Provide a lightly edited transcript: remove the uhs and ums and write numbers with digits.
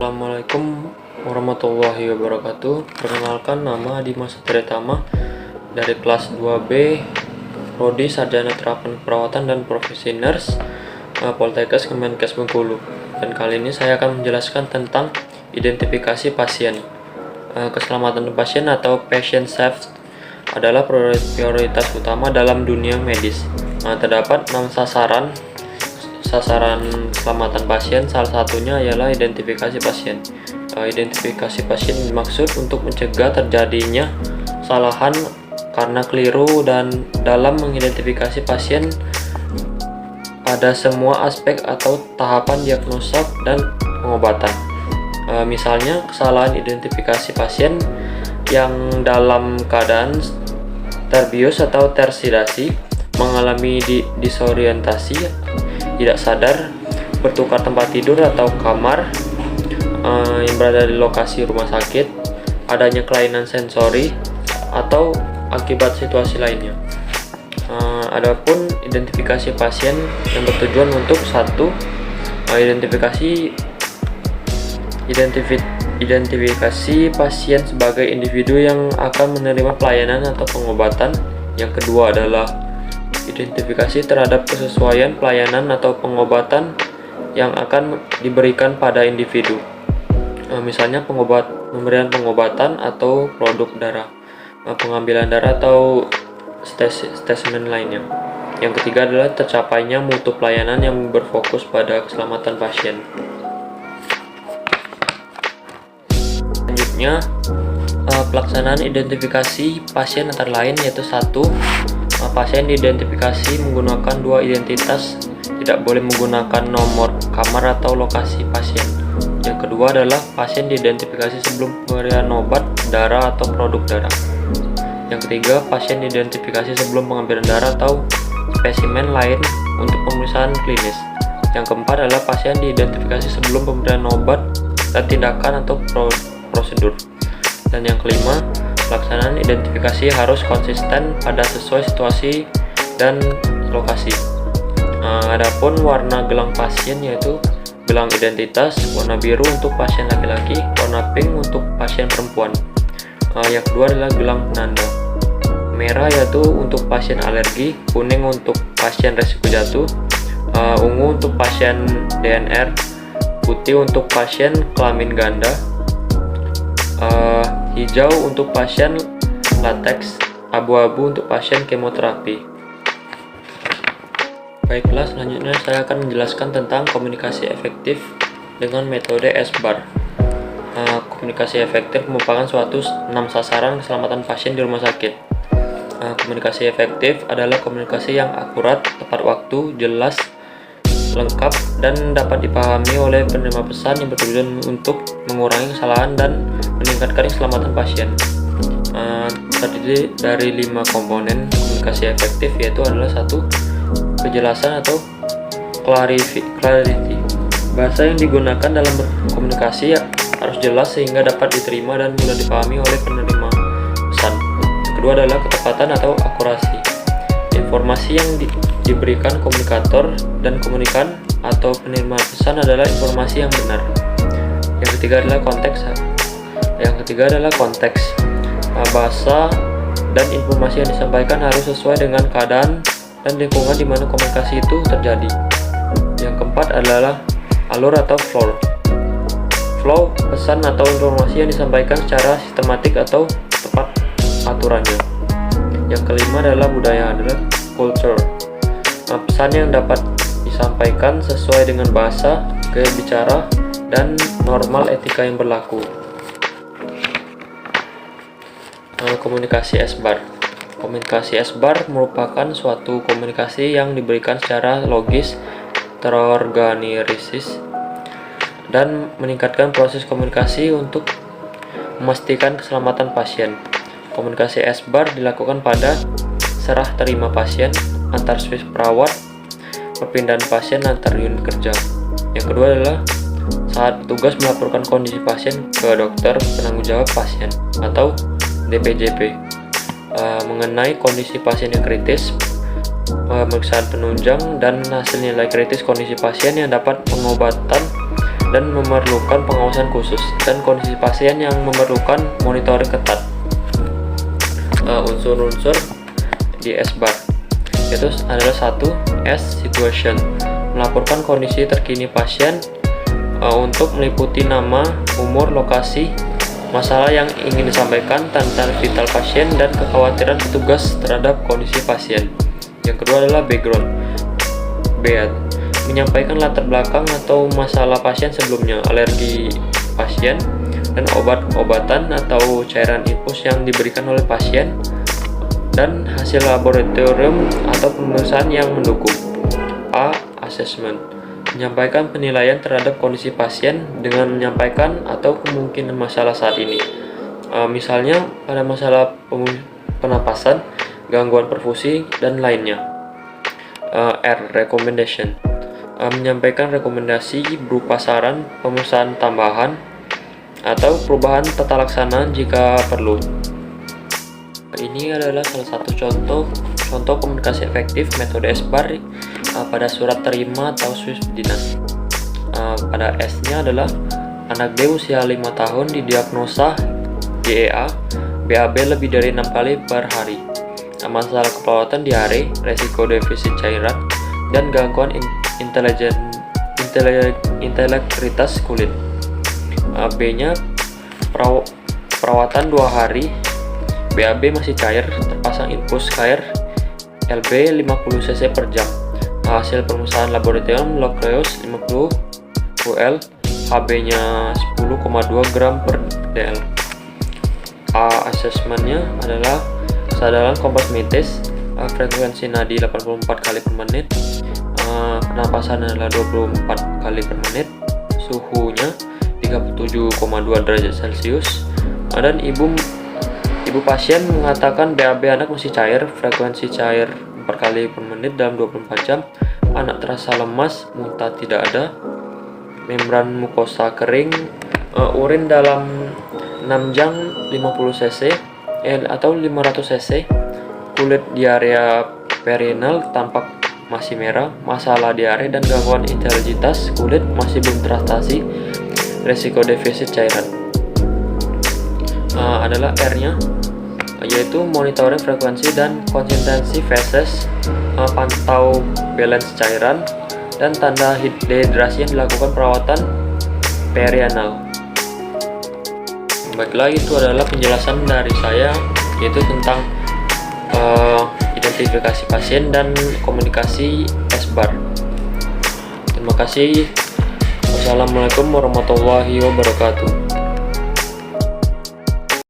Assalamualaikum warahmatullahi wabarakatuh. Perkenalkan, nama Dimas Satria dari kelas 2B Prodi Sarjana Terapan Keperawatan dan Profesi Nurse Poltekkes Kemenkes Bengkulu. Dan kali ini saya akan menjelaskan tentang identifikasi pasien. Keselamatan pasien atau patient safety adalah prioritas utama dalam dunia medis. Terdapat 6 sasaran keselamatan pasien, salah satunya ialah identifikasi pasien. Identifikasi pasien dimaksud untuk mencegah terjadinya kesalahan karena keliru, dan dalam mengidentifikasi pasien pada semua aspek atau tahapan diagnosa dan pengobatan. Misalnya kesalahan identifikasi pasien yang dalam keadaan terbius atau tersedasi, mengalami disorientasi, tidak sadar, bertukar tempat tidur atau kamar, yang berada di lokasi rumah sakit, adanya kelainan sensori, atau akibat situasi lainnya. Adapun identifikasi pasien yang bertujuan untuk identifikasi pasien sebagai individu yang akan menerima pelayanan atau pengobatan. Yang kedua adalah identifikasi terhadap kesesuaian pelayanan atau pengobatan yang akan diberikan pada individu. Misalnya pemberian pengobatan atau produk darah, pengambilan darah atau spesimen lainnya. Yang ketiga adalah tercapainya mutu pelayanan yang berfokus pada keselamatan pasien. Selanjutnya, pelaksanaan identifikasi pasien antara lain yaitu 1. Pasien diidentifikasi menggunakan 2 identitas, tidak boleh menggunakan nomor kamar atau lokasi pasien. Yang kedua adalah pasien diidentifikasi sebelum pemberian obat, darah atau produk darah. Yang ketiga, pasien diidentifikasi sebelum pengambilan darah atau spesimen lain untuk pemeriksaan klinis. Yang keempat adalah pasien diidentifikasi sebelum pemberian obat dan tindakan atau prosedur. Dan yang kelima, pelaksanaan identifikasi harus konsisten pada sesuai situasi dan lokasi. Adapun warna gelang pasien yaitu gelang identitas warna biru untuk pasien laki-laki, warna pink untuk pasien perempuan. Yang kedua adalah gelang penanda. Merah yaitu untuk pasien alergi, kuning untuk pasien resiko jatuh, ungu untuk pasien DNR, putih untuk pasien kelamin ganda, hijau untuk pasien latex, abu-abu untuk pasien kemoterapi. Baiklah, selanjutnya saya akan menjelaskan tentang komunikasi efektif dengan metode SBAR. Komunikasi efektif merupakan suatu 6 sasaran keselamatan pasien di rumah sakit. Komunikasi efektif adalah komunikasi yang akurat, tepat waktu, jelas, lengkap, dan dapat dipahami oleh penerima pesan yang bertujuan untuk mengurangi kesalahan dan meningkatkan keselamatan pasien. Terdiri dari 5 komponen komunikasi efektif, yaitu adalah 1. Kejelasan atau clarity. Bahasa yang digunakan dalam berkomunikasi harus jelas sehingga dapat diterima dan mudah dipahami oleh penerima pesan. Kedua adalah ketepatan atau akurasi. Informasi yang diberikan komunikator dan komunikan atau penerima pesan adalah informasi yang benar. Yang ketiga adalah konteks. Bahasa dan informasi yang disampaikan harus sesuai dengan keadaan dan lingkungan di mana komunikasi itu terjadi. Yang keempat adalah alur atau flow. Flow, pesan atau informasi yang disampaikan secara sistematik atau tepat aturannya. Yang kelima adalah budaya, adalah culture. Pesan yang dapat disampaikan sesuai dengan bahasa, gaya bicara, dan normal etika yang berlaku. Komunikasi SBAR. Komunikasi SBAR merupakan suatu komunikasi yang diberikan secara logis, terorganisir, dan meningkatkan proses komunikasi untuk memastikan keselamatan pasien. Komunikasi SBAR dilakukan pada serah terima pasien, antar switch perawat, perpindahan pasien antar unit kerja. Yang kedua adalah saat petugas melaporkan kondisi pasien ke dokter penanggung jawab pasien atau DPJP mengenai kondisi pasien yang kritis, pemeriksaan penunjang, dan hasil nilai kritis kondisi pasien yang dapat pengobatan dan memerlukan pengawasan khusus, dan kondisi pasien yang memerlukan monitoring ketat. Unsur-unsur di S-bar itu adalah 1. S situation, melaporkan kondisi terkini pasien untuk meliputi nama, umur, lokasi, masalah yang ingin disampaikan, tanda vital pasien, dan kekhawatiran petugas terhadap kondisi pasien. Yang kedua adalah background. B. Menyampaikan latar belakang atau masalah pasien sebelumnya, alergi pasien, dan obat-obatan atau cairan infus yang diberikan oleh pasien, dan hasil laboratorium atau pemeriksaan yang mendukung. A. Assessment, menyampaikan penilaian terhadap kondisi pasien dengan menyampaikan atau kemungkinan masalah saat ini. Misalnya pada masalah pernapasan, gangguan perfusi, dan lainnya. R. Recommendation, menyampaikan rekomendasi berupa saran, pemeriksaan tambahan, atau perubahan tata laksana jika perlu. Ini adalah salah satu contoh komunikasi efektif metode S-bar pada surat terima atau SWIFT dinas. Pada S-nya adalah anak D usia 5 tahun didiagnosa GEA, BAB lebih dari 6 kali per hari. Masalah keperawatan diare, resiko defisit cairan, dan gangguan integritas kulit. B-nya perawatan 2 hari, BAB masih cair, terpasang infus cair, LB 50 cc per jam. Hasil pemeriksaan laboratorium Locreus 50 UL, HB-nya 10,2 gram per DL. A. Assessment-nya adalah kesadaran kompasmitis, frekuensi nadi 84 kali per menit, pernapasan adalah 24 kali per menit, suhunya 37,2 derajat Celcius, dan ibu pasien mengatakan BAB anak masih cair, frekuensi cair 4 kali per menit dalam 24 jam, anak terasa lemas, muntah tidak ada, membran mukosa kering, urin dalam 6 jam 50 cc atau 500 cc, kulit diarea perineal tampak masih merah, masalah diare dan gangguan integritas kulit masih belum teratasi, resiko defisit cairan. Adalah R-nya, yaitu monitoring frekuensi dan konsistensi feses, pantau balance cairan, dan tanda dehidrasi yang dilakukan perawatan perianal. Baiklah, itu adalah penjelasan dari saya, yaitu tentang identifikasi pasien dan komunikasi S-bar. Terima kasih. Wassalamualaikum warahmatullahi wabarakatuh.